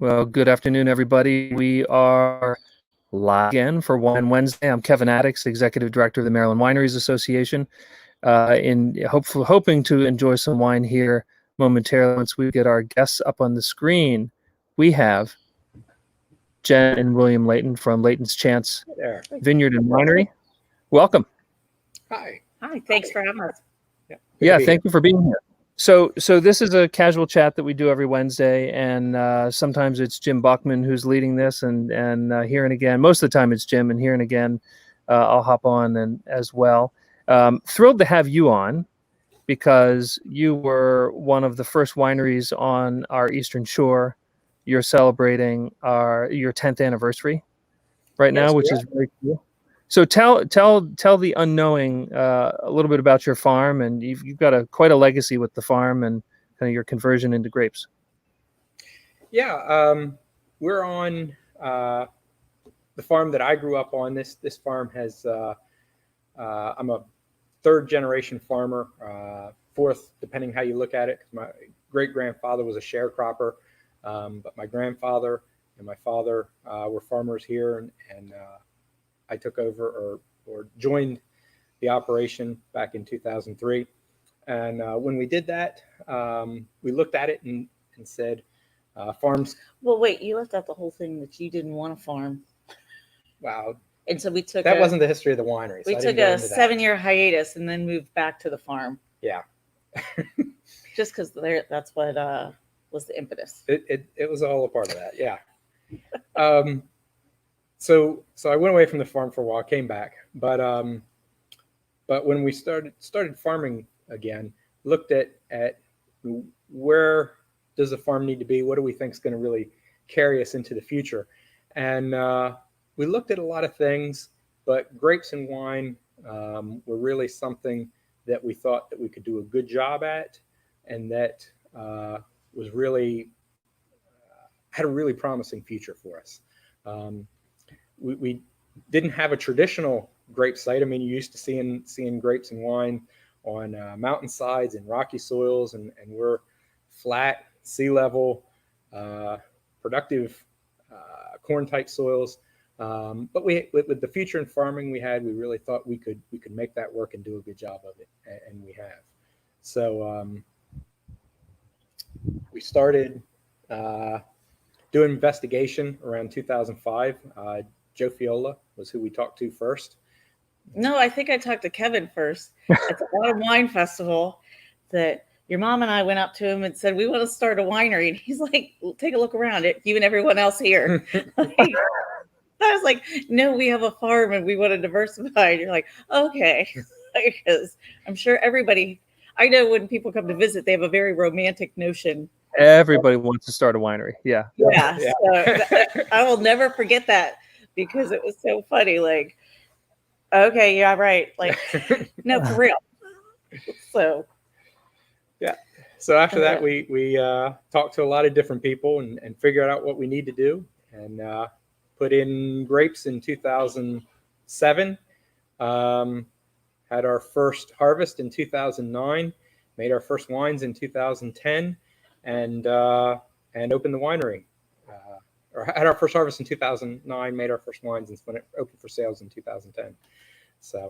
Well, good afternoon, everybody. We are live again for Wine Wednesday. I'm Kevin Addix, Executive Director of the Maryland Wineries Association, hoping to enjoy some wine here momentarily once we get our guests up on the screen. We have Jen and William Layton from Layton's Chance There. Vineyard and Winery. Welcome. Hi. Hi, thanks for having us. Yeah, thank you for being here. So this is a casual chat that we do every Wednesday, and sometimes it's Jim Buckman who's leading this, and here and again, most of the time it's Jim, and here and again, I'll hop on and as well. Thrilled to have you on because you were one of the first wineries on our Eastern Shore. You're celebrating your 10th anniversary right now, which is very cool. So tell the unknowing a little bit about your farm, and you've got quite a legacy with the farm and kind of your conversion into grapes. Yeah, we're on the farm that I grew up on. This farm has I'm a third generation farmer, fourth depending how you look at it. My great grandfather was a sharecropper, but my grandfather and my father were farmers here, and I took over or joined the operation back in 2003. And when we did that, we looked at it and said, farms. Well, wait, you left out the whole thing that you didn't want to farm. Wow. And so we took that wasn't the history of the winery. We took a 7-year hiatus and then moved back to the farm. Yeah. Just because that's what was the impetus. It was all a part of that. Yeah. So I went away from the farm for a while, came back, but when we started farming again, looked at where does the farm need to be? What do we think is going to really carry us into the future? And we looked at a lot of things, but grapes and wine were really something that we thought that we could do a good job at, and that was really had a really promising future for us. We didn't have a traditional grape site. I mean, you used to seeing grapes and wine on mountainsides and rocky soils, and we're flat, sea level, productive corn-type soils. But with the future in farming we really thought we could make that work and do a good job of it, and we have. So we started doing investigation around 2005. Joe Fiola was who we talked to first. No, I think I talked to Kevin first at the Autumn Wine Festival. That your mom and I went up to him and said, we want to start a winery. And he's like, well, take a look around at you and everyone else here. I was like, no, we have a farm and we want to diversify. And you're like, okay. Because I'm sure I know when people come to visit, they have a very romantic notion. Everybody wants to start a winery. Yeah. Yeah. So I will never forget that, because it was so funny. Like, okay, yeah, right. Like, no, for real. So, yeah. So after that, we talked to a lot of different people and figured out what we need to do, and put in grapes in 2007. Had our first harvest in 2009. Made our first wines in 2010, and opened the winery. Or had our first harvest in 2009, made our first wines, and went open for sales in 2010. So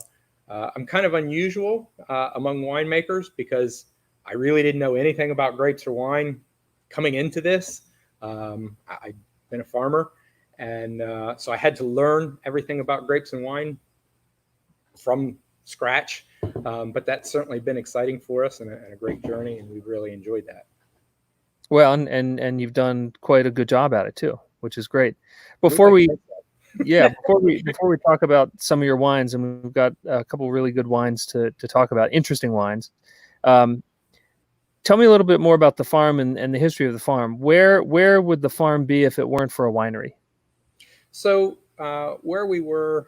I'm kind of unusual among winemakers, because I really didn't know anything about grapes or wine coming into this. I've been a farmer, and so I had to learn everything about grapes and wine from scratch. But that's certainly been exciting for us, and a great journey, and we've really enjoyed that. Well, and you've done quite a good job at it too, which is great. Before we talk about some of your wines, and we've got a couple really good wines to talk about, interesting wines. Tell me a little bit more about the farm and the history of the farm. Where would the farm be if it weren't for a winery? So where we were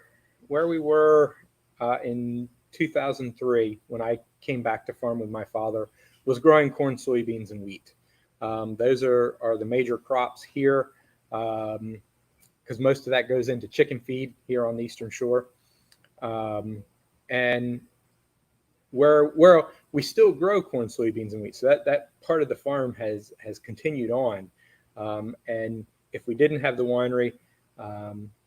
in 2003, when I came back to farm with my father, was growing corn, soybeans, and wheat. Those are the major crops here, because most of that goes into chicken feed here on the Eastern Shore. And where we still grow corn, soybeans, and wheat. So that part of the farm has continued on. And if we didn't have the winery,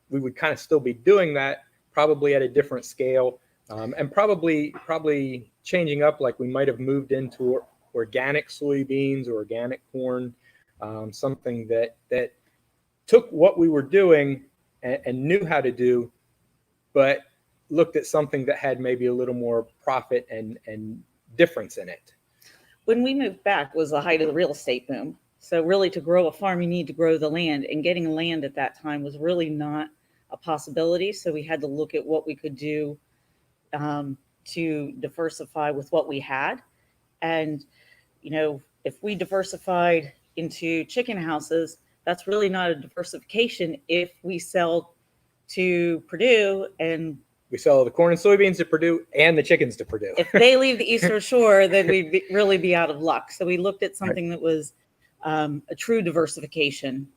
we would kind of still be doing that, probably at a different scale, and probably changing up, like we might have moved into organic soybeans or organic corn, something that took what we were doing and knew how to do, but looked at something that had maybe a little more profit and difference in it. When we moved back was the height of the real estate boom. So really, to grow a farm, you need to grow the land, and getting land at that time was really not a possibility. So we had to look at what we could do to diversify with what we had. And, you know, if we diversified into chicken houses, that's really not a diversification if we sell to Purdue and we sell the corn and soybeans to Purdue and the chickens to Purdue. If they leave the Eastern Shore, then we'd really be out of luck. So we looked at something that was a true diversification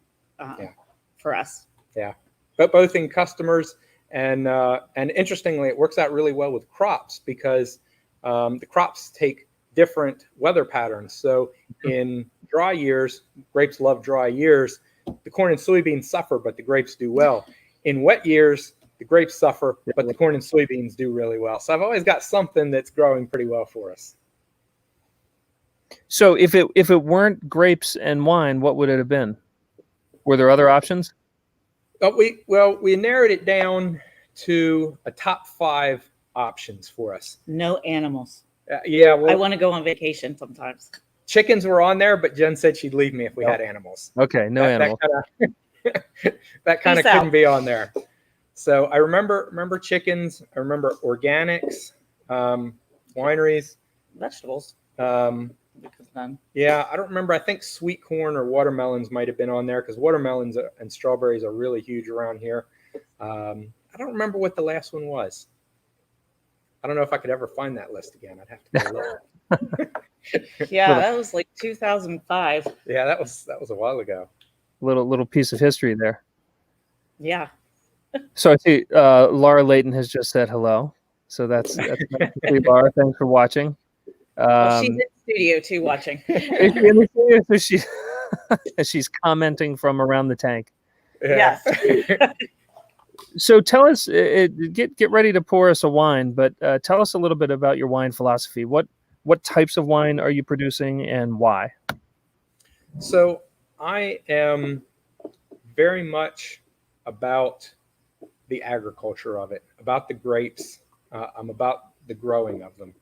for us. Yeah, but both in customers and interestingly, it works out really well with crops because the crops take different weather patterns. So in dry years, grapes love dry years. The corn and soybeans suffer, but the grapes do well. In wet years, the grapes suffer, but the corn and soybeans do really well. So I've always got something that's growing pretty well for us. So if it weren't grapes and wine, what would it have been? Were there other options? We narrowed it down to a top 5 options for us. No animals. Yeah, well, I want to go on vacation sometimes. Chickens were on there, but Jen said she'd leave me if we had animals. Okay, no animals. That kind of couldn't be on there. So I remember chickens. I remember organics, wineries, vegetables. Yeah, I don't remember. I think sweet corn or watermelons might have been on there because watermelons and strawberries are really huge around here. I don't remember what the last one was. I don't know if I could ever find that list again. I'd have to go look. Yeah, that was like 2005. Yeah, that was a while ago. Little piece of history there. Yeah. So I see Laura Layton has just said hello. So that's Laura. Thanks for watching. She's in the studio too, watching. Is she in the studio? So she's commenting from around the tank. Yeah. Yes. So tell us, get ready to pour us a wine, but tell us a little bit about your wine philosophy. What types of wine are you producing and why? So I am very much about the agriculture of it, about the grapes. I'm about the growing of them.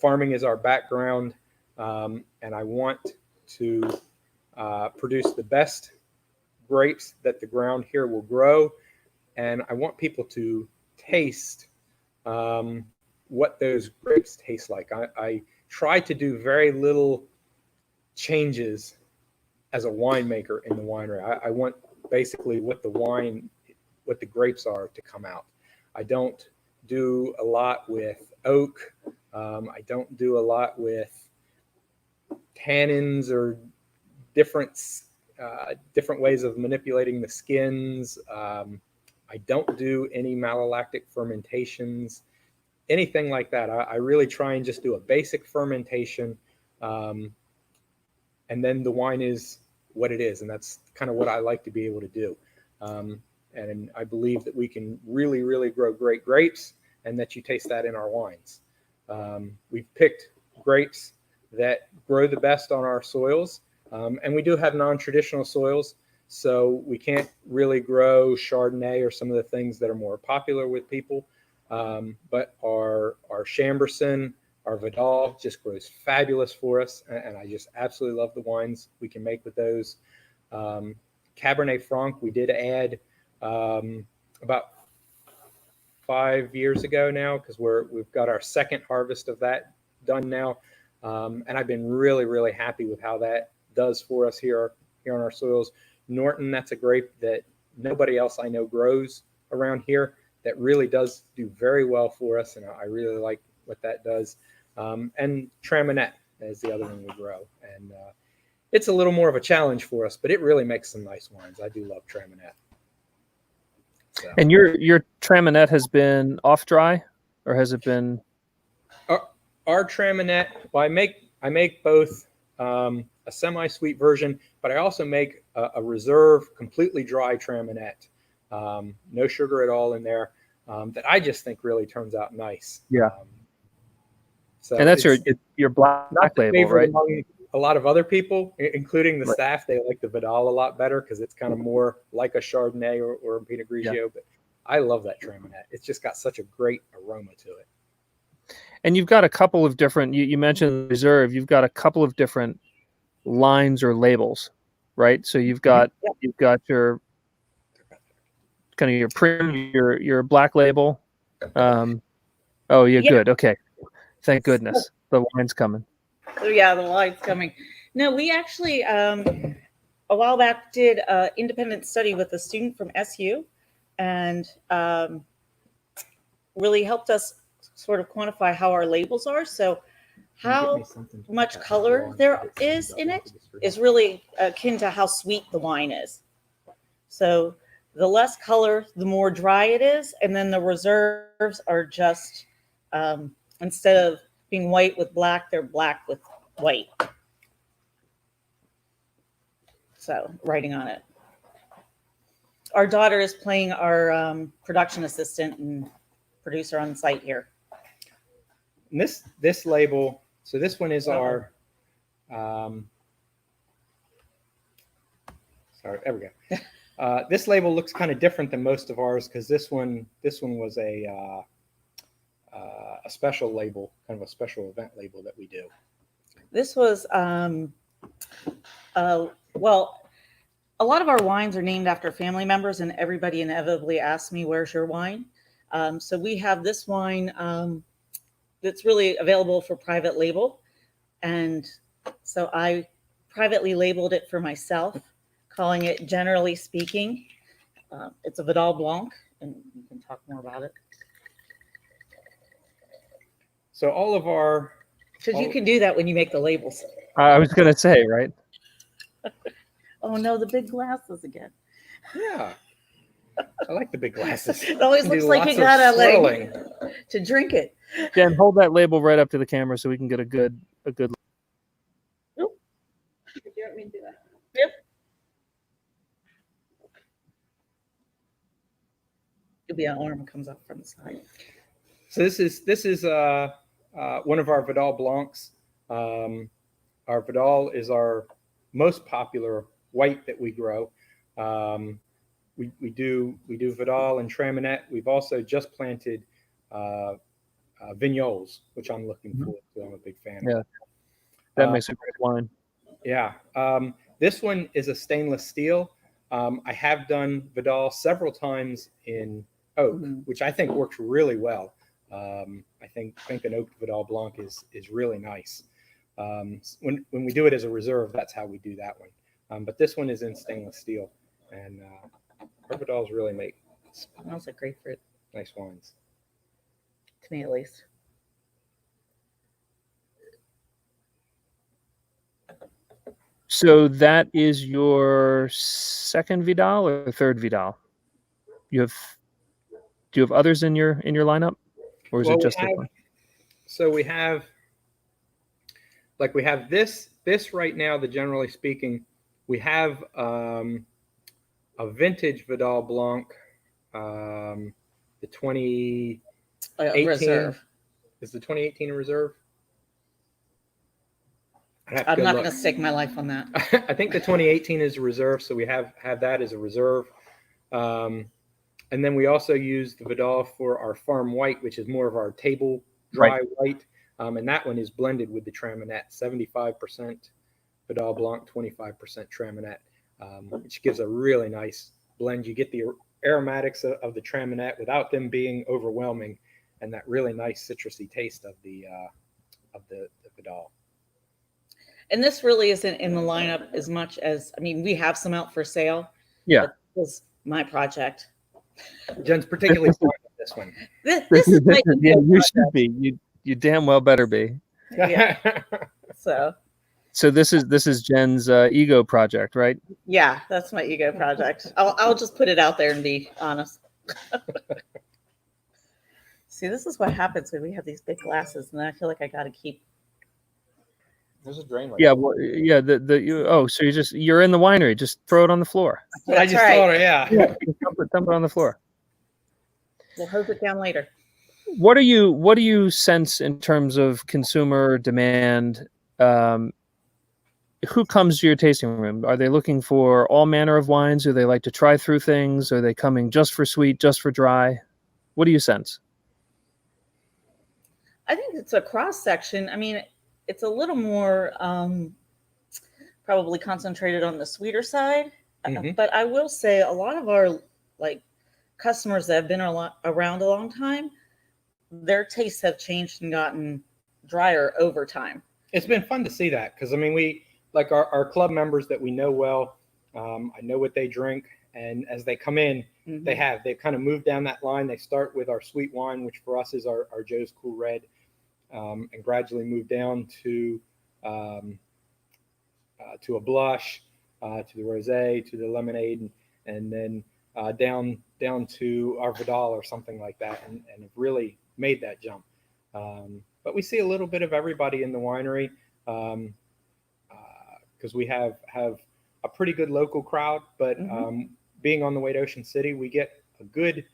Farming is our background, and I want to produce the best grapes that the ground here will grow, and I want people to taste what those grapes taste like. I try to do very little changes as a winemaker in the winery. I want basically what the grapes are to come out. I don't do a lot with oak. I don't do a lot with tannins or different ways of manipulating the skins. I don't do any malolactic fermentations, anything like that. I really try and just do a basic fermentation, and then the wine is what it is, and that's kind of what I like to be able to do. And I believe that we can really, really grow great grapes, and that you taste that in our wines. We've picked grapes that grow the best on our soils, and we do have non-traditional soils, so we can't really grow Chardonnay or some of the things that are more popular with people. But our Chambourcin, our Vidal just grows fabulous for us, and I just absolutely love the wines we can make with those. Cabernet Franc, we did add about 5 years ago now, because we've got our second harvest of that done now, and I've been really, really happy with how that does for us here on our soils. Norton, that's a grape that nobody else I know grows around here, that really does do very well for us, and I really like what that does. And Traminette is the other one we grow, and it's a little more of a challenge for us, but it really makes some nice wines. I do love Traminette. So. And your Traminette has been off dry, or has it been? Our Traminette, well, I make both a semi-sweet version, but I also make a reserve, completely dry Traminette, no sugar at all in there, that I just think really turns out nice. Yeah. So And that's your black not the label, favorite right? among a lot of other people, including the Right. staff. They like the Vidal a lot better because it's kind of more like a Chardonnay or a Pinot Grigio. Yeah. But I love that Traminette. It's just got such a great aroma to it. And you've got a couple of different, you mentioned reserve, you've got a couple of different lines or labels, right? So you've got your kind of your prim, your black label. Oh, yeah, good. Okay. Thank goodness. The wine's coming. Yeah, the wine's coming. No, we actually a while back did an independent study with a student from SU, and really helped us sort of quantify how our labels are. So how much color there is in it is really akin to how sweet the wine is. So the less color, the more dry it is. And then the reserves are just, instead of being white with black, they're black with white. So writing on it. Our daughter is playing our production assistant and producer on site here. And this label, so this one is our, sorry, there we go. This label looks kind of different than most of ours because this one was a special label, kind of a special event label that we do. This was, well, a lot of our wines are named after family members, and everybody inevitably asks me, "Where's your wine?" So we have this wine that's really available for private label, and so I privately labeled it for myself, calling it Generally Speaking. It's a Vidal Blanc, and you can talk more about it. So all of our... Because you can do that when you make the labels. I was going to say, right? Oh no, the big glasses again. Yeah. I like the big glasses. It always looks like you gotta like to drink it. Jen, hold that label right up to the camera so we can get a good. Nope. Do you want me to do that? Yep. It'll be an arm comes up from the side. So this is one of our Vidal Blancs. Our Vidal is our most popular white that we grow. We do Vidal and Traminette. We've also just planted Vignoles, which I'm looking forward to. I'm a big fan. Yeah, that makes a great wine. Yeah, this one is a stainless steel. I have done Vidal several times in oak, which I think works really well. I think an oak Vidal Blanc is really nice. When we do it as a reserve, that's how we do that one. But this one is in stainless steel, and our Vidals really make Smells like grapefruit. Nice wines. To me, at least. So that is your second Vidal or third Vidal? Do you have others in your lineup, or is it just this one? So we have this right now. The Generally Speaking, we have a vintage Vidal Blanc, the 2018 reserve. Is the 2018 a reserve? I'm not going to stake my life on that. I think the 2018 is a reserve, so we have that as a reserve. And then we also use the Vidal for our farm white, which is more of our table dry white. And that one is blended with the Traminette, 75% Vidal Blanc, 25% Traminette, which gives a really nice blend. You get the aromatics of the Traminette without them being overwhelming, and that really nice citrusy taste of the Vidal. And this really isn't in the lineup as much as, I mean, we have some out for sale. Yeah. This was my project. Jen's particularly fond of this one. This is my yeah, you should be. You damn well better be. Yeah. So this is Jen's ego project, right? Yeah, that's my ego project. I'll just put it out there and be honest. See, this is what happens when we have these big glasses, and then I feel like I got to keep There's a drain right Yeah, there. well, yeah. So you're in the winery. Just throw it on the floor. But I That's just right. told her, yeah. Just dump it on the floor. We'll hose it down later. What do you sense in terms of consumer demand? Who comes to your tasting room? Are they looking for all manner of wines? Do they like to try through things? Are they coming just for sweet, just for dry? What do you sense? I think it's a cross section. I mean, it's a little more probably concentrated on the sweeter side. Mhm. But I will say a lot of our like customers that have been around a long time, their tastes have changed and gotten drier over time. It's been fun to see that because, I mean, we like our club members that we know well. I know what they drink. And as they come in, Mhm. they've kind of moved down that line. They start with our sweet wine, which for us is our Joe's Cool Red, and gradually move down to a blush, to the rosé, to the lemonade, and then down to our Vidal or something like that, and have really made that jump. But we see a little bit of everybody in the winery because we have a pretty good local crowd, but being on the way to Ocean City, we get a good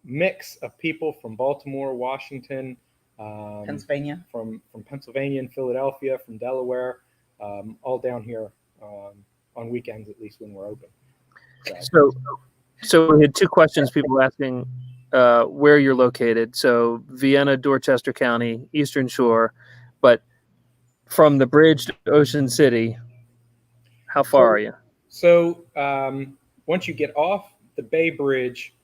mix of people from Baltimore, Washington, Pennsylvania, from Pennsylvania and Philadelphia, from Delaware, all down here on weekends, at least when we're open. So we had two questions. People asking where you're located. So Vienna, Dorchester County, Eastern Shore, but from the bridge to Ocean City, how far are you? So once you get off the Bay Bridge,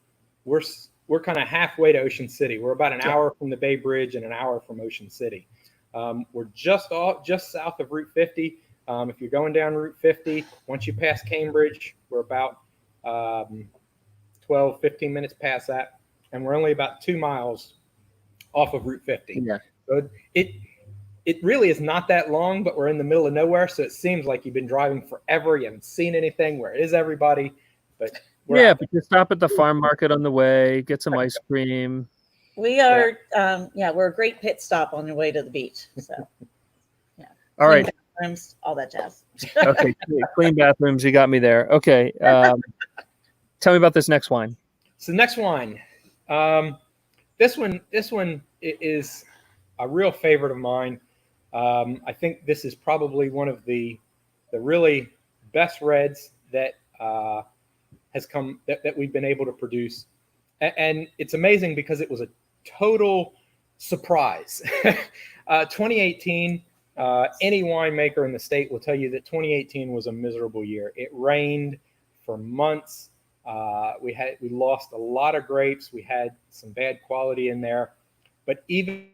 we're kind of halfway to Ocean City. We're about an hour from the Bay Bridge and an hour from Ocean City. We're just south of Route 50. If you're going down Route 50, once you pass Cambridge, we're about 12, 15 minutes past that, and we're only about 2 miles off of Route 50. Yeah. So it really is not that long, but we're in the middle of nowhere, so it seems like you've been driving forever. You haven't seen anything. Where is everybody? But but you stop at the farm market on the way, get some ice cream. we are we're a great pit stop on the way to the beach. So All right. Bathrooms, all that jazz. Okay, clean bathrooms. You got me there. Okay. Tell me about this next wine. So the next wine, this one is a real favorite of mine. I think this is probably one of the really best reds that has come that we've been able to produce, and it's amazing because it was a total surprise. 2018. Any winemaker in the state will tell you that 2018 was a miserable year. It rained for months. We lost a lot of grapes. We had some bad quality in there, but even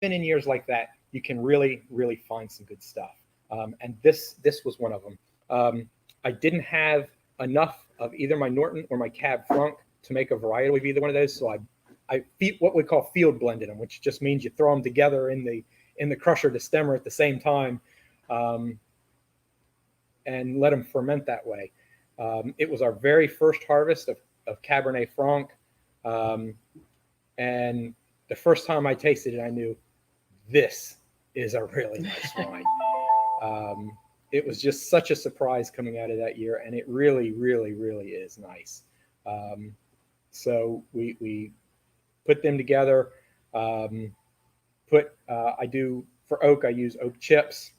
in years like that, you can really, really find some good stuff. And this was one of them. I didn't have enough of either my Norton or my Cab Franc to make a varietal of either one of those, so I what we call field blended them, which just means you throw them together in the crusher to stemmer at the same time, and let them ferment that way. It was our very first harvest of Cabernet Franc, and the first time I tasted it, I knew this is a really nice wine. It was just such a surprise coming out of that year, and it really, really, really is nice. So we put them together. I do for oak, I use oak chips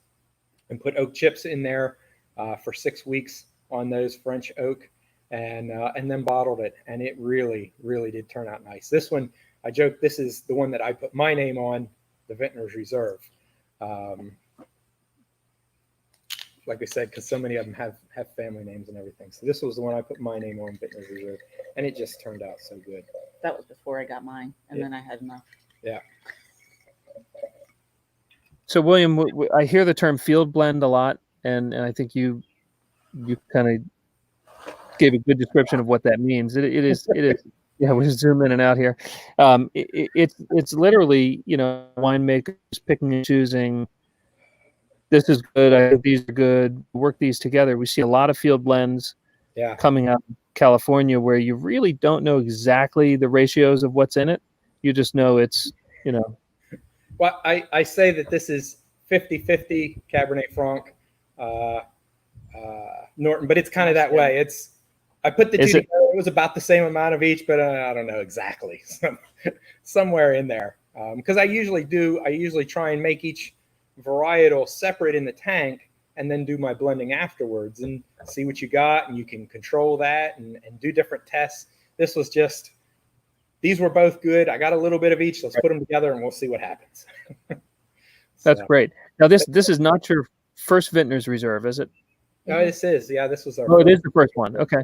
and put oak chips in there for 6 weeks on those French oak, and then bottled it. And it really, really did turn out nice. This one, I joke, this is the one that I put my name on, the Vintner's Reserve. Like I said, because so many of them have family names and everything. So this was the one I put my name on, Vintner's Reserve, and it just turned out so good. That was before I got mine, and then I had enough. Yeah. So William, I hear the term field blend a lot, and I think you kind of gave a good description of what that means. It is. Yeah, we zoom in and out here. It's literally, winemakers picking and choosing. This is good. I think these are good. Work these together. We see a lot of field blends coming out of California where you really don't know exactly the ratios of what's in it. You just know it's, Well, I say that this is 50-50 Cabernet Franc, Norton, but it's kind of that way. I put the two together. It was about the same amount of each, but I don't know exactly. Somewhere in there. Because I usually try and make each varietal separate in the tank and then do my blending afterwards and see what you got, and you can control that and do different tests. This was just, these were both good. I got a little bit of each. Let's put them together and we'll see what happens. That's great. Now this is not your first Vintners Reserve, is it? No, this is. Yeah, this was our. Oh, it is the first one. Okay.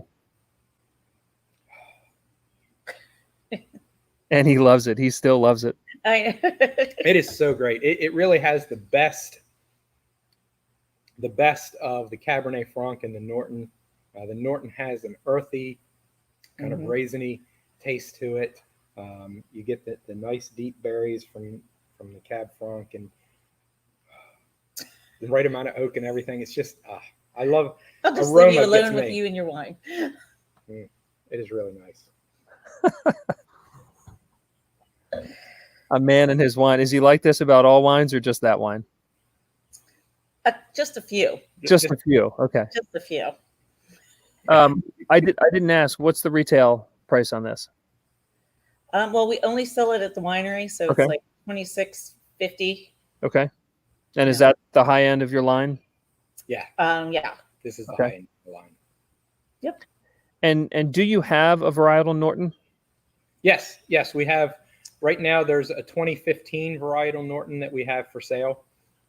And he loves it. He still loves it. It is so great. It really has the best of the Cabernet Franc and the Norton. The Norton has an earthy, kind of raisiny taste to it. You get the nice deep berries from the Cab Franc and the right amount of oak and everything. It's just, I love. I'll just leave you alone with you and your wine. It is really nice. A man and his wine. Is he like this about all wines or just that wine? Just a few. Just a few. Okay. Just a few. I didn't ask. What's the retail price on this? Well, we only sell it at the winery, so it's like $26.50. Okay. And is that the high end of your line? Yeah. Yeah. This is the high end of the line. Yep. And do you have a varietal Norton? Yes, we have. Right now, there's a 2015 varietal Norton that we have for sale.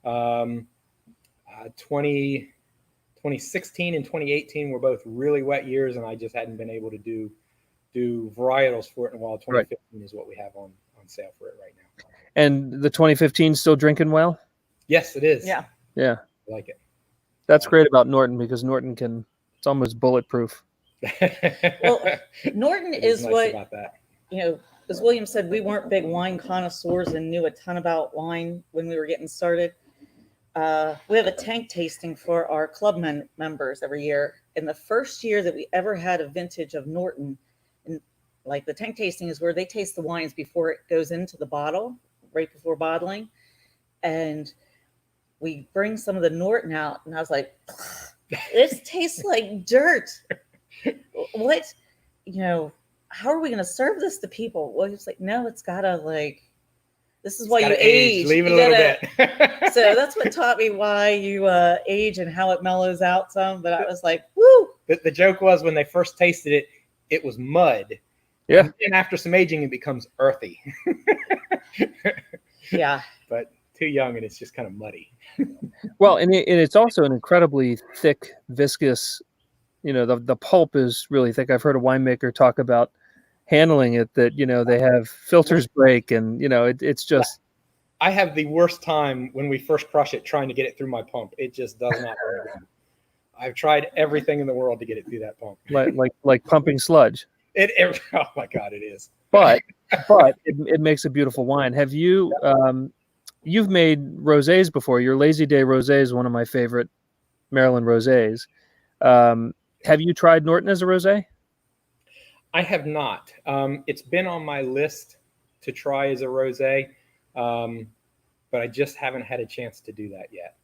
2016 and 2018 were both really wet years, and I just hadn't been able to do varietals for it in a while. 2015 is what we have on sale for it right now. And the 2015 still drinking well? Yes, it is. Yeah. I like it. That's great about Norton, because Norton it's almost bulletproof. Well, Norton is nice what, about that. As William said, we weren't big wine connoisseurs and knew a ton about wine when we were getting started. We have a tank tasting for our club members every year. And the first year that we ever had a vintage of Norton, and like the tank tasting is where they taste the wines before it goes into the bottle, right before bottling. And we bring some of the Norton out, and I was like, this tastes like dirt. What, how are we going to serve this to people? Well, he was like, no, it's got to this is why you age. Leave it a little bit. So that's what taught me why you age and how it mellows out some. But I was like, woo. The joke was when they first tasted it, it was mud. Yeah. And after some aging, it becomes earthy. Yeah. But too young and it's just kind of muddy. Well, and it's also an incredibly thick, viscous, the pulp is really thick. I've heard a winemaker talk about handling it, that, they have filters break, and, it's just. I have the worst time when we first crush it trying to get it through my pump. It just does not work. I've tried everything in the world to get it through that pump. Like pumping sludge. Oh my God, it is. But it makes a beautiful wine. Have you you've made rosés before? Your Lazy Day rosé is one of my favorite Maryland rosés. Have you tried Norton as a rosé? I have not. It's been on my list to try as a rosé, but I just haven't had a chance to do that yet.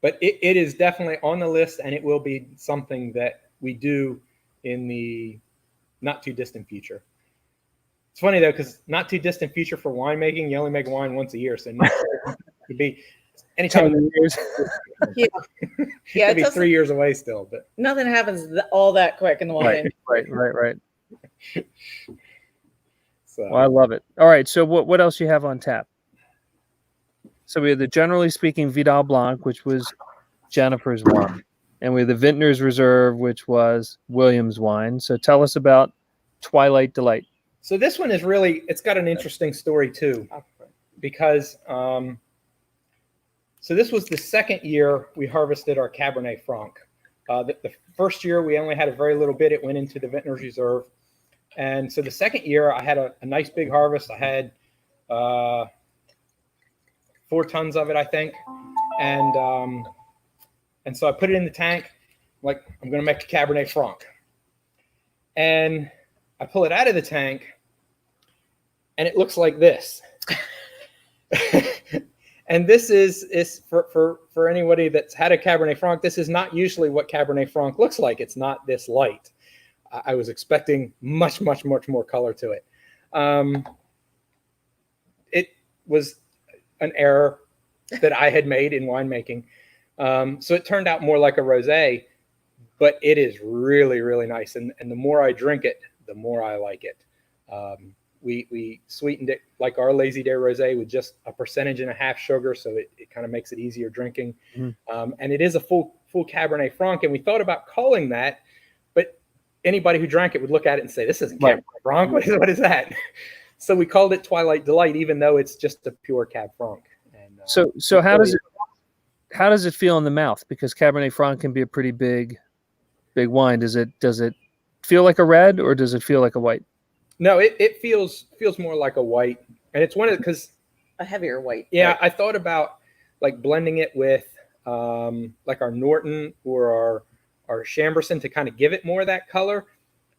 But it is definitely on the list, and it will be something that we do in the not too distant future. It's funny though, because not too distant future for winemaking, you only make wine once a year, so it could be anytime. 10 years. Yeah. Yeah. It could be 3 years away still, but nothing happens all that quick in the wine. Right. So Well, I love it. All right, so what else you have on tap? So we have the Generally Speaking Vidal Blanc, which was Jennifer's wine, and we have the Vintners Reserve, which was William's wine. So tell us about Twilight Delight. So this one is it's got an interesting story too, because so this was the second year we harvested our Cabernet Franc. The first year we only had a very little bit. It went into the Vintners Reserve. And so the second year I had a nice big harvest. I had 4 tons of it, I think. And so I put it in the tank, like I'm going to make a Cabernet Franc. And I pull it out of the tank, and it looks like this. And this is for anybody that's had a Cabernet Franc, this is not usually what Cabernet Franc looks like. It's not this light. I was expecting much more color to it. It was an error that I had made in winemaking. So it turned out more like a rosé, but it is really nice. And the more I drink it, the more I like it. We sweetened it like our Lazy Day Rosé with just 1.5% sugar, so it kind of makes it easier drinking. And it is a full Cabernet Franc, and we thought about calling that, but anybody who drank it would look at it and say, "This isn't Cabernet Franc. What is that?" So we called it Twilight Delight, even though it's just a pure Cab Franc. And so how does it feel in the mouth? Because Cabernet Franc can be a pretty big wine. Does it feel like a red, or does it feel like a white? No, it feels more like a white, and it's one of because a heavier white. Yeah, right? I thought about like blending it with like our Norton or our Chamberson to kind of give it more of that color,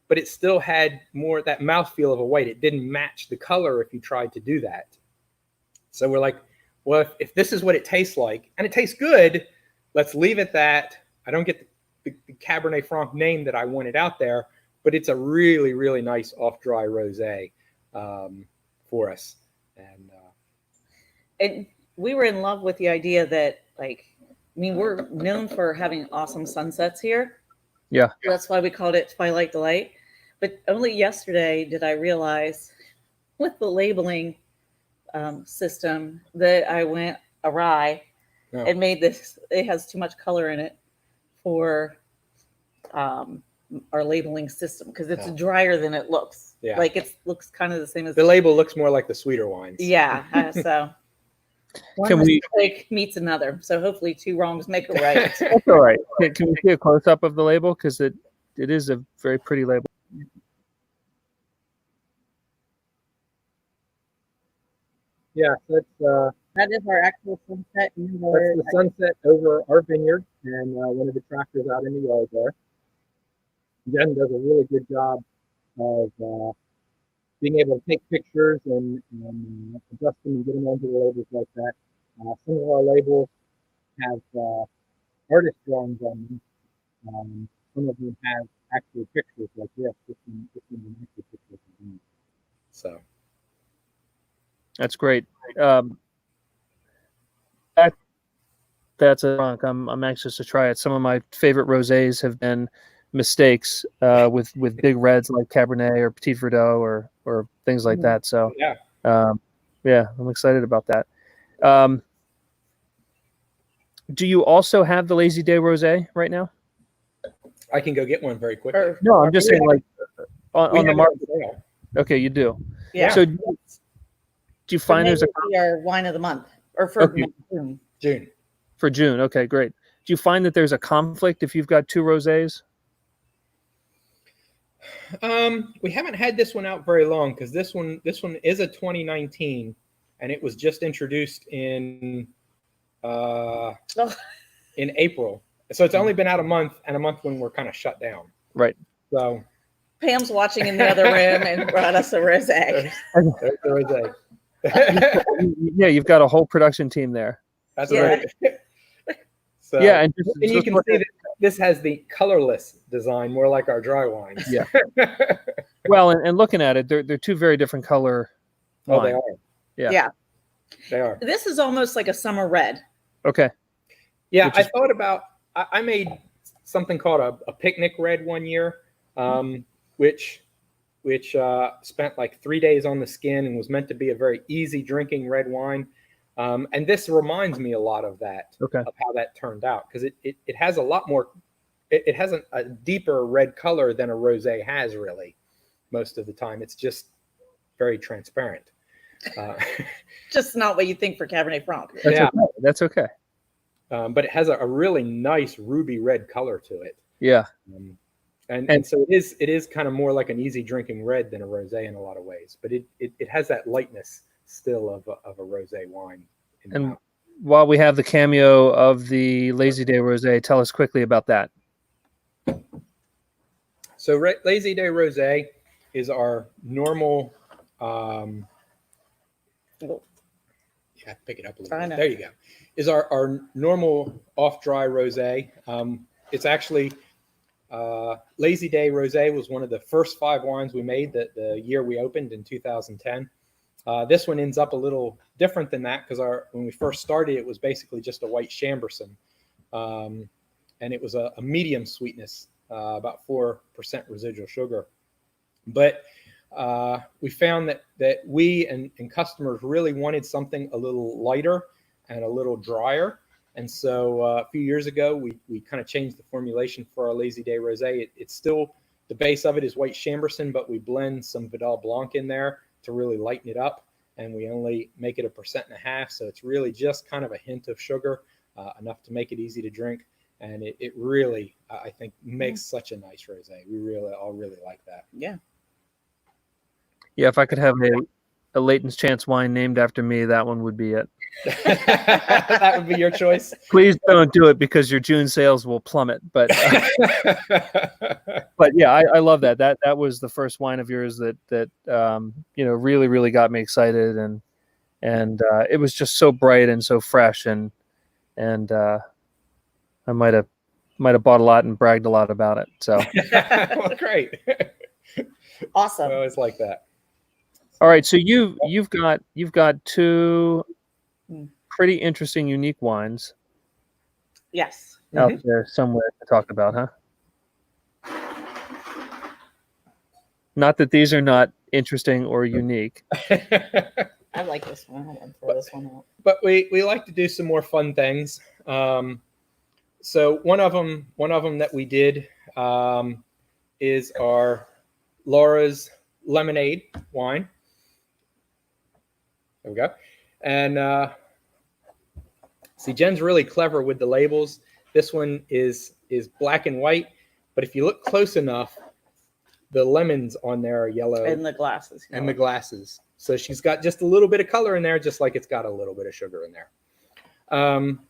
but it still had more that mouthfeel of a white. It didn't match the color if you tried to do that. So we're like, well, if this is what it tastes like, and it tastes good, let's leave it that. I don't get the Cabernet Franc name that I wanted out there, but it's a really nice off-dry rosé for us. And we were in love with the idea that, like, I mean, we're known for having awesome sunsets here. Yeah. That's why we called it Twilight Delight. But only yesterday did I realize with the labeling system that I went awry and made this. It has too much color in it for our labeling system because it's drier than it looks. Yeah. Like it looks kind of the same as the label looks more like the sweeter wines. Yeah. So one mistake meets another. So hopefully two wrongs make a right. That's all right. Can we see a close up of the label? Because it is a very pretty label. Yeah, that's that is our actual sunset. that's the sunset over our vineyard and one of the tractors out in the yard there. Jen does a really good job of being able to take pictures and adjust them and get them onto the labels like that. Some of our labels have artist drawings on them. Some of them have actual pictures like this. This one an actual picture. So that's great. That's a Franc. I'm anxious to try it. Some of my favorite rosés have been mistakes with big reds like Cabernet or Petit Verdot or things like that. So yeah, I'm excited about that. Do you also have the Lazy Day Rosé right now? I can go get one very quickly. No, I'm just saying like on the market. Okay, you do. Yeah. So do you find there's our wine of the month or for June? For June. Okay, great. Do you find that there's a conflict if you've got two rosés? We haven't had this one out very long because this one is a 2019 and it was just introduced in April. So it's only been out a month when we're kind of shut down. Right. So Pam's watching in the other room and brought us a rosé. There's the rosé. Yeah, you've got a whole production team there. That's right. So, yeah, and you can see that this has the colorless design, more like our dry wines. Yeah. Well, and looking at it, they're two very different color wines. They are. Yeah. They are. This is almost like a summer red. Okay. Yeah, I thought about. I made something called a picnic red one year, which spent like 3 days on the skin and was meant to be a very easy drinking red wine. And this reminds me a lot of that, of how that turned out, because it has a lot more, it has a deeper red color than a rosé has really most of the time. It's just very transparent. Just not what you think for Cabernet Franc. That's okay. But it has a really nice ruby red color to it. Yeah. And so it is kind of more like an easy drinking red than a rosé in a lot of ways, but it has that lightness still of a rosé wine. And while we have the cameo of the Lazy Day Rosé, tell us quickly about that. So Lazy Day Rosé is our normal Yeah, pick it up a little I bit. know. There you go. Is our normal off-dry rosé. It's actually Lazy Day Rosé was one of the first 5 wines we made the year we opened in 2010. This one ends up a little different than that because when we first started, it was basically just a white Chamberson, and it was a medium sweetness, about 4% residual sugar. But we found that we and customers really wanted something a little lighter and a little drier. And so a few years ago, we kind of changed the formulation for our Lazy Day Rosé. It's still, the base of it is white Chamberson, but we blend some Vidal Blanc in there to really lighten it up. And we only make it 1.5%. So it's really just kind of a hint of sugar, enough to make it easy to drink. And it really, I think, makes such a nice rosé. We all really like that. Yeah. Yeah, if I could have a Layton's Chance wine named after me, that one would be it. That would be your choice. Please don't do it because your June sales will plummet. But but yeah, I love that. That was the first wine of yours that really, really got me excited, and it was just so bright and so fresh, and I might have bought a lot and bragged a lot about it. So well, great. Awesome. I always like that. All right, so you've got 2 pretty interesting, unique wines. Yes. Out there somewhere to talk about, huh? Not that these are not interesting or unique. I like this one. I didn't throw this one out. But we like to do some more fun things. So one of them that we did is our Laura's Lemonade wine. There we go. And see, Jen's really clever with the labels. This one is black and white, but if you look close enough, the lemons on there are yellow. And the glasses. And the glasses. So she's got just a little bit of color in there, just like it's got a little bit of sugar in there. I'm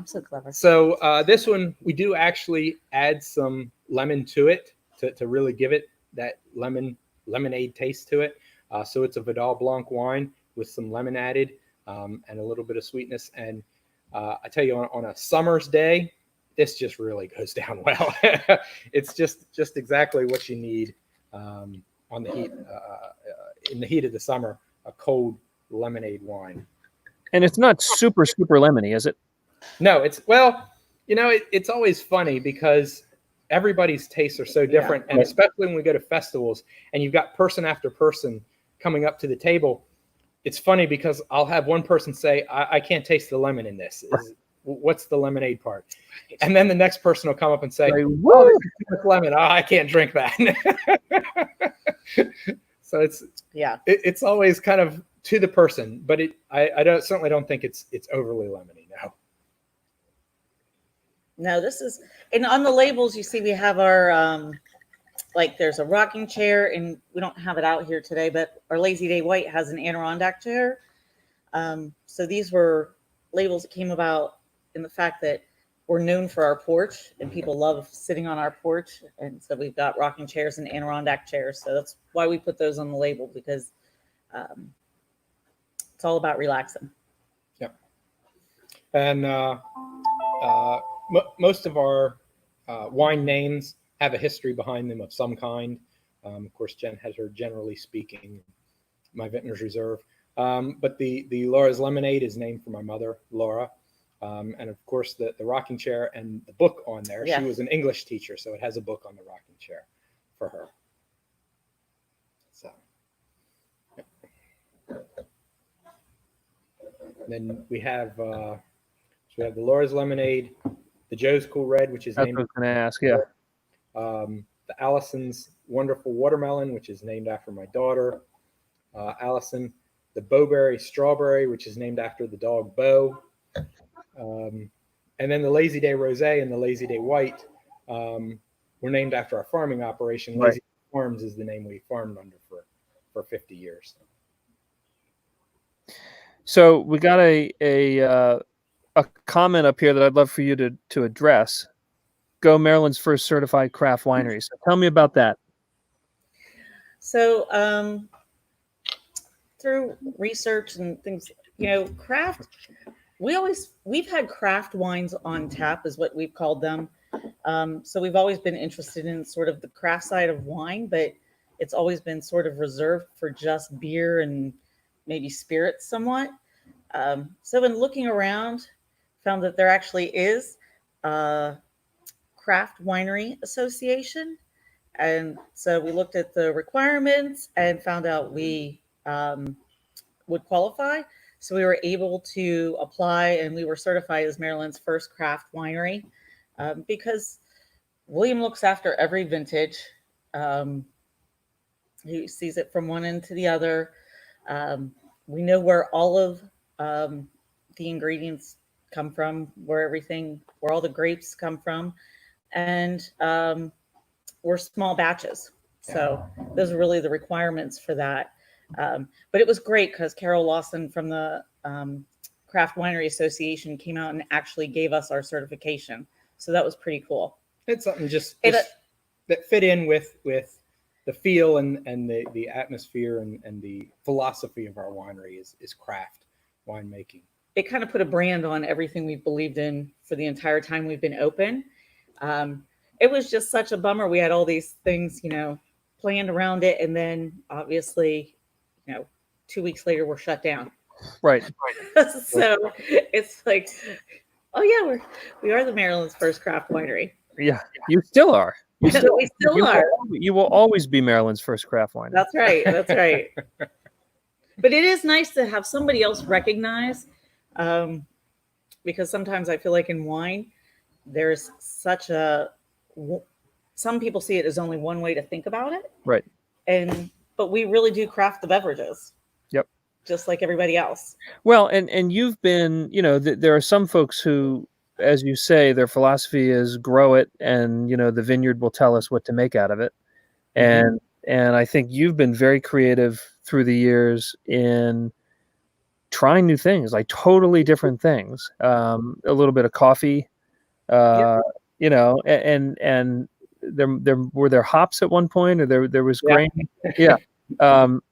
so clever. So this one, we do actually add some lemon to it to really give it that lemonade taste to it. So it's a Vidal Blanc wine with some lemon added, and a little bit of sweetness. And I tell you, on a summer's day, this just really goes down well. It's just exactly what you need on the heat, in the heat of the summer, a cold lemonade wine. And it's not super lemony, is it? No, it's always funny because everybody's tastes are so different. Yeah. And especially when we go to festivals and you've got person after person coming up to the table, it's funny because I'll have one person say, I can't taste the lemon in this. What's the lemonade part? And then the next person will come up and say, oh, this is too much lemon. Oh, I can't drink that. So it's always kind of to the person, but I certainly don't think it's overly lemony. No, this is, and on the labels you see we have our like there's a rocking chair, and we don't have it out here today, but our Lazy Day White has an Adirondack chair. So these were labels that came about in the fact that we're known for our porch and people love sitting on our porch. And so we've got rocking chairs and Adirondack chairs. So that's why we put those on the label, because it's all about relaxing. Yep. And most of our wine names have a history behind them of some kind. Of course, Jen has her Generally Speaking, my Vintner's Reserve. But the Laura's Lemonade is named for my mother, Laura. And of course, the rocking chair and the book on there. Yeah. She was an English teacher, so it has a book on the rocking chair for her. So, yeah. Then we have the Laura's Lemonade, the Joe's Cool Red, which is That's named. What I was going to ask. Yeah. The Allison's Wonderful Watermelon, which is named after my daughter, Allison. The Bowberry Strawberry, which is named after the dog Bo. And then the Lazy Day Rosé and the Lazy Day White were named after our farming operation. Right. Lazy Day Farms is the name we farmed under for 50 years. So we got a comment up here that I'd love for you to address. Go Maryland's first certified craft winery. So tell me about that. So through research and things, you know, craft, we've had craft wines on tap is what we've called them. So we've always been interested in sort of the craft side of wine, but it's always been sort of reserved for just beer and maybe spirits somewhat. So in looking around, found that there actually is a Craft Winery Association. And so we looked at the requirements and found out we would qualify. So we were able to apply, and we were certified as Maryland's first craft winery because William looks after every vintage. He sees it from one end to the other. We know where all of the ingredients come from, where all the grapes come from, and we're small batches. So those are really the requirements for that. But it was great because Carol Lawson from the Craft Winery Association came out and actually gave us our certification. So that was pretty cool. It's something that fit in with the feel and the atmosphere and the philosophy of our winery is craft winemaking. It kind of put a brand on everything we've believed in for the entire time we've been open. It was just such a bummer. We had all these things, you know, planned around it. And then obviously, you know, 2 weeks later, we're shut down. Right. So it's like, oh yeah, we are the Maryland's first craft winery. Yeah, you still are. We still are. You will always be Maryland's first craft winery. That's right. That's right. But it is nice to have somebody else recognize, because sometimes I feel like in wine, there's some people see it as only one way to think about it. Right. But we really do craft the beverages. Yep. Just like everybody else. Well, and you've been, you know, there are some folks who, as you say, their philosophy is grow it, and, you know, the vineyard will tell us what to make out of it. And I think you've been very creative through the years in trying new things, like totally different things. A little bit of coffee, you know, and there were there hops at one point, or there was grain. Yeah.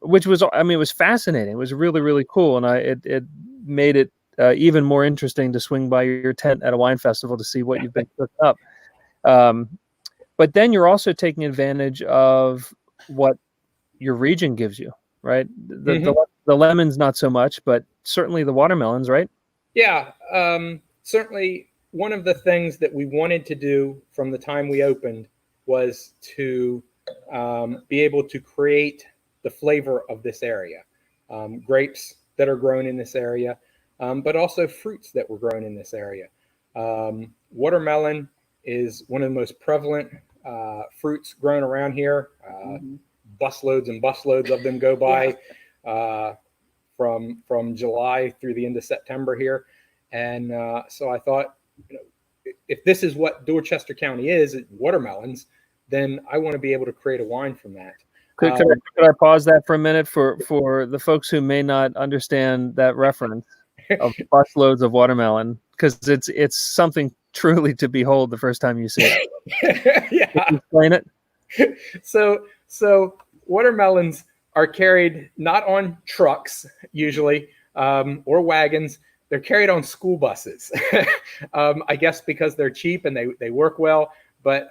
Which was, I mean, it was fascinating. It was really, really cool. And it made it even more interesting to swing by your tent at a wine festival to see what you've been cooking up. But then you're also taking advantage of what your region gives you, right? The lemons, not so much, but certainly the watermelons, right? Yeah. Certainly one of the things that we wanted to do from the time we opened was to be able to create the flavor of this area. Grapes that are grown in this area, but also fruits that were grown in this area. Watermelon is one of the most prevalent fruits grown around here. Busloads and busloads of them go by from July through the end of September here. And so I thought, you know, if this is what Dorchester County is, watermelons, then I want to be able to create a wine from that. Could I pause that for a minute for the folks who may not understand that reference of busloads of watermelon, because it's something truly to behold the first time you see it. Yeah. Can you explain it? So watermelons are carried not on trucks usually, or wagons. They're carried on school buses. I guess because they're cheap and they work well. But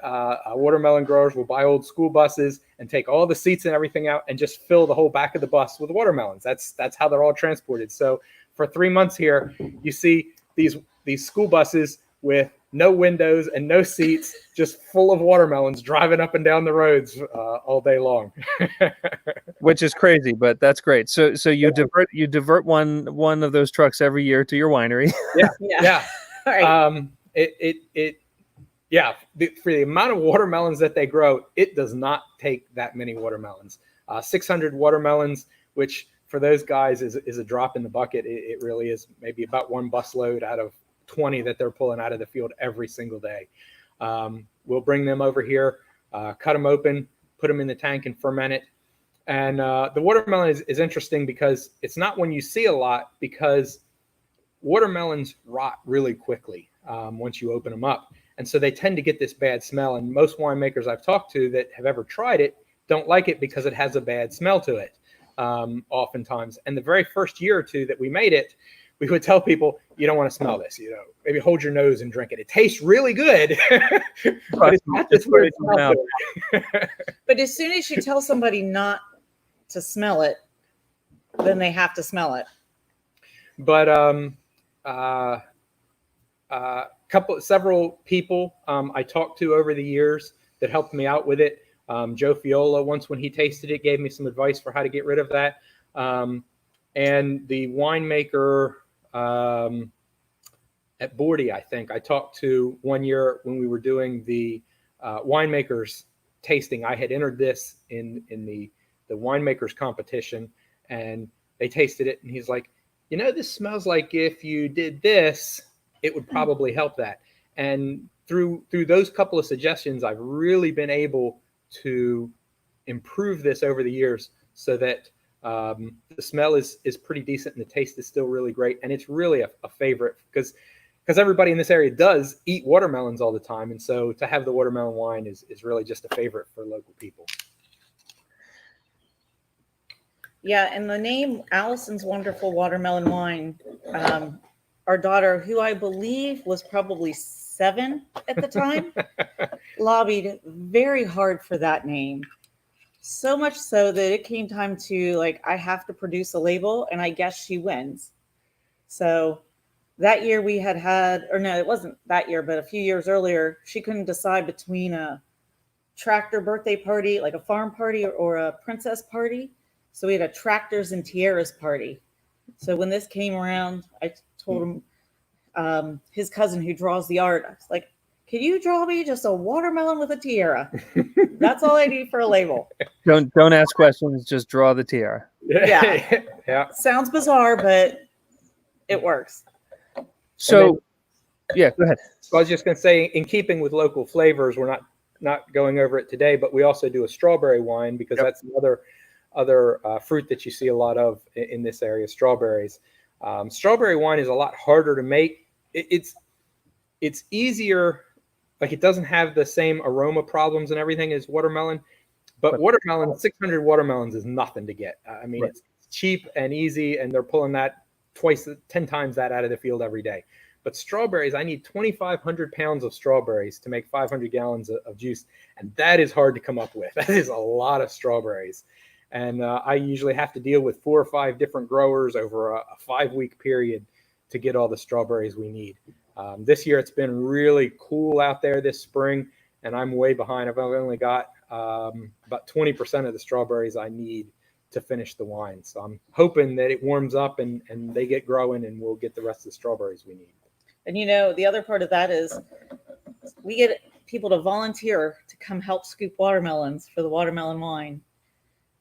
watermelon growers will buy old school buses and take all the seats and everything out and just fill the whole back of the bus with watermelons. That's how they're all transported. So for 3 months here, you see these school buses with no windows and no seats, just full of watermelons driving up and down the roads all day long. Which is crazy, but that's great. So you divert one of those trucks every year to your winery. Yeah. All right. For the amount of watermelons that they grow, it does not take that many watermelons. 600 watermelons, which for those guys is a drop in the bucket. It really is maybe about one busload out of 20 that they're pulling out of the field every single day. We'll bring them over here, cut them open, put them in the tank and ferment it. And the watermelon is interesting because it's not one you see a lot, because watermelons rot really quickly once you open them up. And so they tend to get this bad smell. And most winemakers I've talked to that have ever tried it don't like it because it has a bad smell to it. oftentimes. And the very first year or two that we made it, we would tell people, you don't want to smell this, maybe hold your nose and drink it. It tastes really good, but it's not just where it smells good. But as soon as you tell somebody not to smell it, then they have to smell it. But several people I talked to over the years that helped me out with it. Joe Fiola, once when he tasted it, gave me some advice for how to get rid of that. And the winemaker at Bordy, I think, I talked to one year when we were doing the winemakers tasting. I had entered this in the winemakers competition, and they tasted it, and he's like, this smells like if you did this, it would probably help that. And through those couple of suggestions, I've really been able to improve this over the years so that the smell is pretty decent and the taste is still really great. And it's really a favorite because everybody in this area does eat watermelons all the time. And so to have the watermelon wine is really just a favorite for local people. Yeah, and the name Allison's Wonderful Watermelon Wine, our daughter, who I believe was probably 7 at the time, lobbied very hard for that name. So much so that it came time to, I have to produce a label, and I guess she wins. So that year we or no, it wasn't that year, but a few years earlier, she couldn't decide between a tractor birthday party, like a farm party, or a princess party. So we had a tractors and tiaras party. So when this came around, I told him, his cousin who draws the art, I was like, can you draw me just a watermelon with a tiara? That's all I need for a label. Don't ask questions, just draw the tiara. Yeah. Yeah. Sounds bizarre, but it works. So, yeah, go ahead. So I was just going to say, in keeping with local flavors, we're not going over it today, but we also do a strawberry wine because that's another fruit that you see a lot of in this area, strawberries. Strawberry wine is a lot harder to make. It's easier, it doesn't have the same aroma problems and everything as watermelon, but watermelon, 600 watermelons is nothing to get. It's cheap and easy, and they're pulling that 10 times that out of the field every day. But strawberries, I need 2,500 pounds of strawberries to make 500 gallons of juice, and that is hard to come up with. That is a lot of strawberries. And I usually have to deal with 4 or 5 different growers over a 5-week period to get all the strawberries we need. This year, it's been really cool out there this spring, and I'm way behind. I've only got about 20% of the strawberries I need to finish the wine. So I'm hoping that it warms up and they get growing, and we'll get the rest of the strawberries we need. And the other part of that is we get people to volunteer to come help scoop watermelons for the watermelon wine.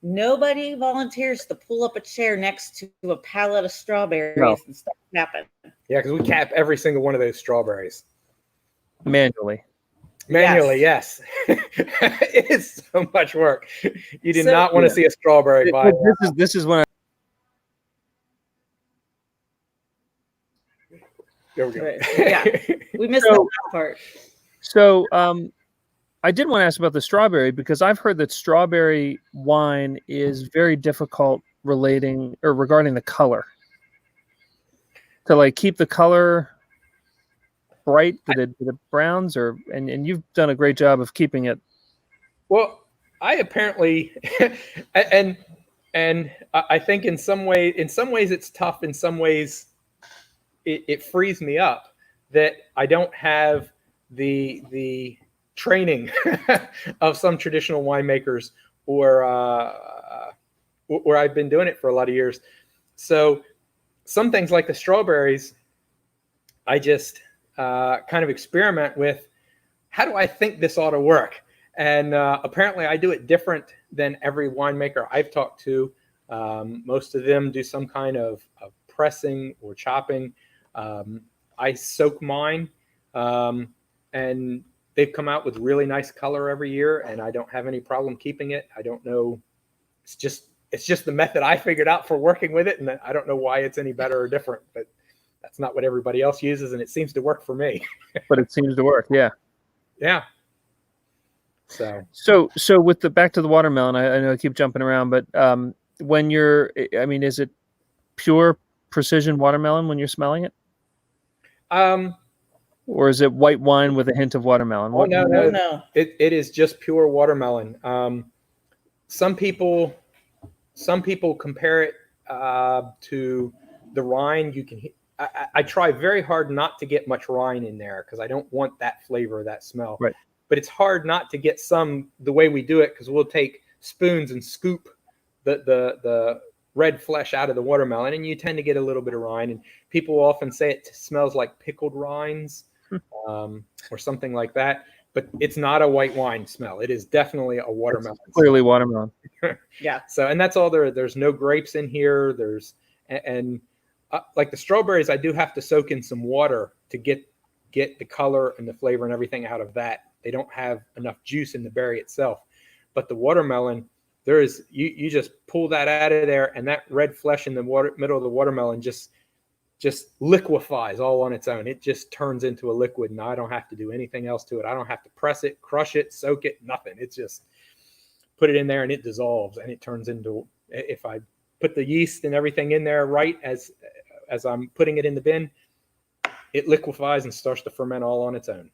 Nobody volunteers to pull up a chair next to a pallet of strawberries and start capping. Yeah, because we cap every single one of those strawberries. Manually, yes. It is so much work. You do not want to see a strawberry by. This is when I. There we go. Yeah, we missed that part. So, I did want to ask about the strawberry because I've heard that strawberry wine is very difficult regarding the color. To keep the color bright, did it browns and you've done a great job of keeping it. Well, I apparently and I think in some ways it's tough. In some ways, it frees me up that I don't have the training of some traditional winemakers or I've been doing it for a lot of years. So some things like the strawberries, I just kind of experiment with, how do I think this ought to work? And apparently I do it different than every winemaker I've talked to. Most of them do some kind of pressing or chopping. I soak mine, and they've come out with really nice color every year, and I don't have any problem keeping it. I don't know. It's just the method I figured out for working with it, and I don't know why it's any better or different, but that's not what everybody else uses, and it seems to work for me. But it seems to work, yeah. Yeah. So with back to the watermelon, I know I keep jumping around, but when you're, I mean, is it pure precision watermelon when you're smelling it? Or is it white wine with a hint of watermelon? Oh, no, no. No. It is just pure watermelon. Some people compare it to the rind. I try very hard not to get much rind in there because I don't want that flavor, that smell. Right. But it's hard not to get some the way we do it, because we'll take spoons and scoop the red flesh out of the watermelon, and you tend to get a little bit of rind. And people often say it smells like pickled rinds or something like that. But it's not a white wine smell. It is definitely a watermelon. It's clearly watermelon. Yeah. So, and that's all there's no grapes in here. Like the strawberries, I do have to soak in some water to get the color and the flavor and everything out of that. They don't have enough juice in the berry itself. But the watermelon, you just pull that out of there, and that red flesh in the middle of the watermelon just liquefies all on its own. It just turns into a liquid, and I don't have to do anything else to it. I don't have to press it, crush it, soak it, nothing. It's just put it in there and it dissolves, and it turns into, if I put the yeast and everything in there right as I'm putting it in the bin, it liquefies and starts to ferment all on its own.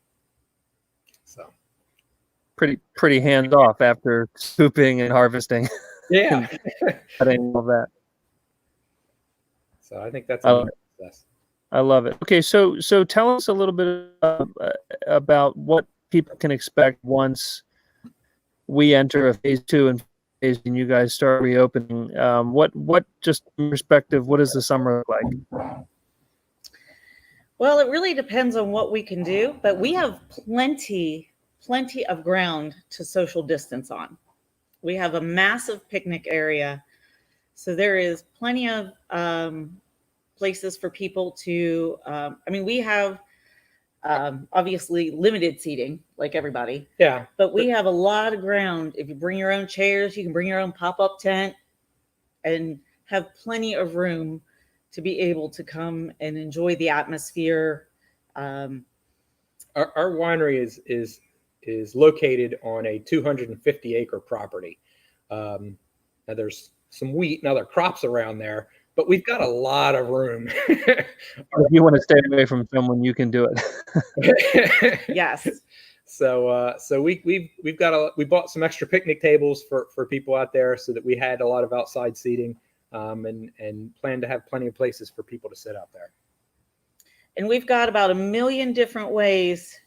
So pretty hands off after scooping and harvesting. Yeah. Cutting all that. So I think that's a success. I love it. Okay, so tell us a little bit about what people can expect once we enter a phase 2 and you guys start reopening. What just in perspective, what does the summer look like? Well, it really depends on what we can do, but we have plenty of ground to social distance on. We have a massive picnic area, so there is plenty of places for people to, we have obviously limited seating like everybody. Yeah. But we have a lot of ground. If you bring your own chairs, you can bring your own pop-up tent and have plenty of room to be able to come and enjoy the atmosphere. Our winery is located on a 250-acre property. Now there's some wheat and other crops around there, but we've got a lot of room. If you want to stay away from someone, you can do it. Yes. So we bought some extra picnic tables for people out there, so that we had a lot of outside seating, and plan to have plenty of places for people to sit out there. And we've got about 1 million different ways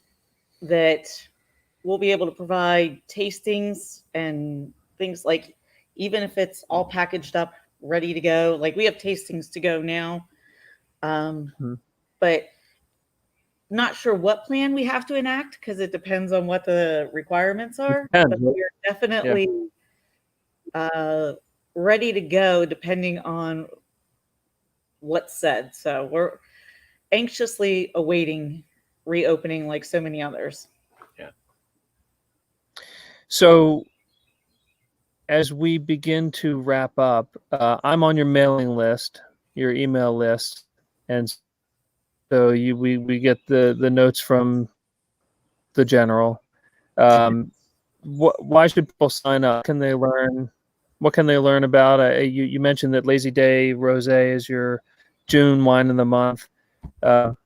that we'll be able to provide tastings and things, like even if it's all packaged up, ready to go. Like we have tastings to go now, but not sure what plan we have to enact because it depends on what the requirements are. But we're definitely ready to go depending on what's said. So we're anxiously awaiting reopening like so many others. Yeah. So as we begin to wrap up, I'm on your mailing list, your email list, and so we get the notes from the general. Why should people sign up? Can they learn? What can they learn about? You mentioned that Lazy Day Rosé is your June wine of the month. Can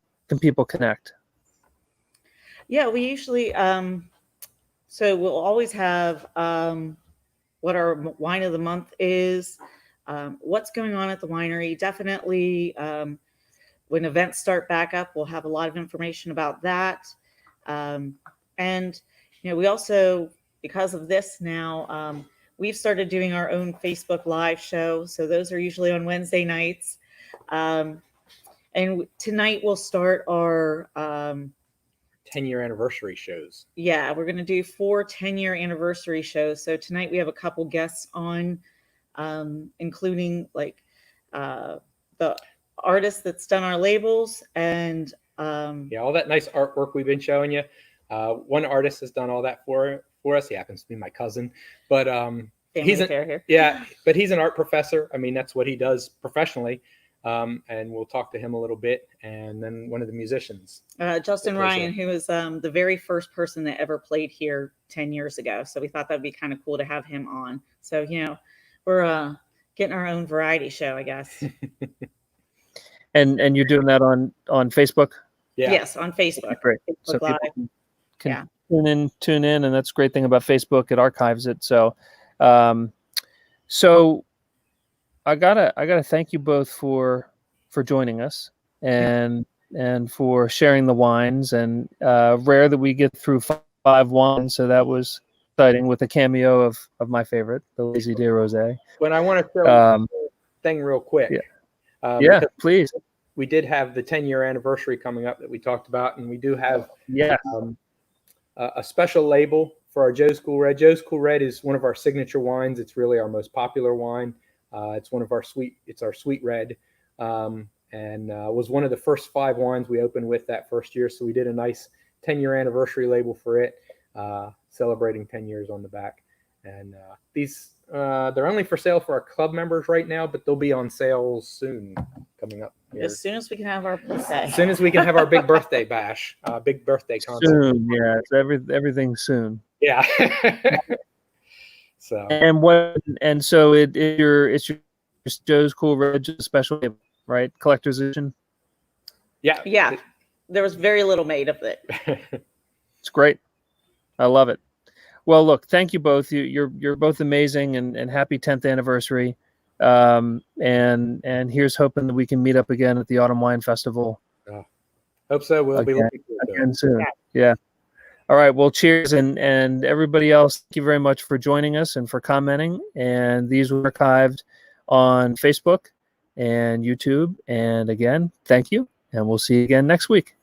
people connect? Yeah, we usually so we'll always have what our wine of the month is, what's going on at the winery. Definitely when events start back up, we'll have a lot of information about that. And we also, because of this now, we've started doing our own Facebook Live show. So those are usually on Wednesday nights. And tonight we'll start our 10-year anniversary shows. Yeah, we're going to do 4 10-year anniversary shows. So tonight we have a couple guests on, including like the artist that's done our labels and all that nice artwork we've been showing you. One artist has done all that for us. He happens to be my cousin, but he's but he's an art professor. I mean, that's what he does professionally. And we'll talk to him a little bit. And then one of the musicians, Justin Ryan, who was the very first person that ever played here 10 years ago. So we thought that'd be kind of cool to have him on. So, we're getting our own variety show, I guess. And you're doing that on Facebook? Yeah. Yes, on Facebook. Great. Facebook So Live. people can Yeah. tune in, and that's a great thing about Facebook. It archives it. So, so I gotta thank you both for joining us and for sharing the wines. And rare that we get through 5 wines, so that was exciting with a cameo of my favorite, the Lazy Day Rosé. When I want to throw one thing real quick. Yeah. Yeah, Please. We did have the 10-year anniversary coming up that we talked about, and we do have a special label for our Joe's Cool Red. Joe's Cool Red is one of our signature wines. It's really our most popular wine. It's one of our it's our sweet red, and was one of the first 5 wines we opened with that first year. So we did a nice 10-year anniversary label for it, celebrating 10 years on the back. And these they're only for sale for our club members right now, but they'll be on sale soon, coming up here. As soon as we can have our birthday. As soon as we can have our big birthday bash, big birthday concert. Soon, yeah. It's everything soon. Yeah. So so it's your Joe's Cool Red, just special, right? Collector's edition. Yeah. Yeah. There was very little made of it. It's great. I love it. Well, look, thank you both. You're both amazing, and happy 10th anniversary. And here's hoping that we can meet up again at the Autumn Wine Festival. Hope so. We'll be looking again soon. Yeah. All right. Well, cheers, and everybody else, thank you very much for joining us and for commenting. And these were archived on Facebook and YouTube. And again, thank you, and we'll see you again next week.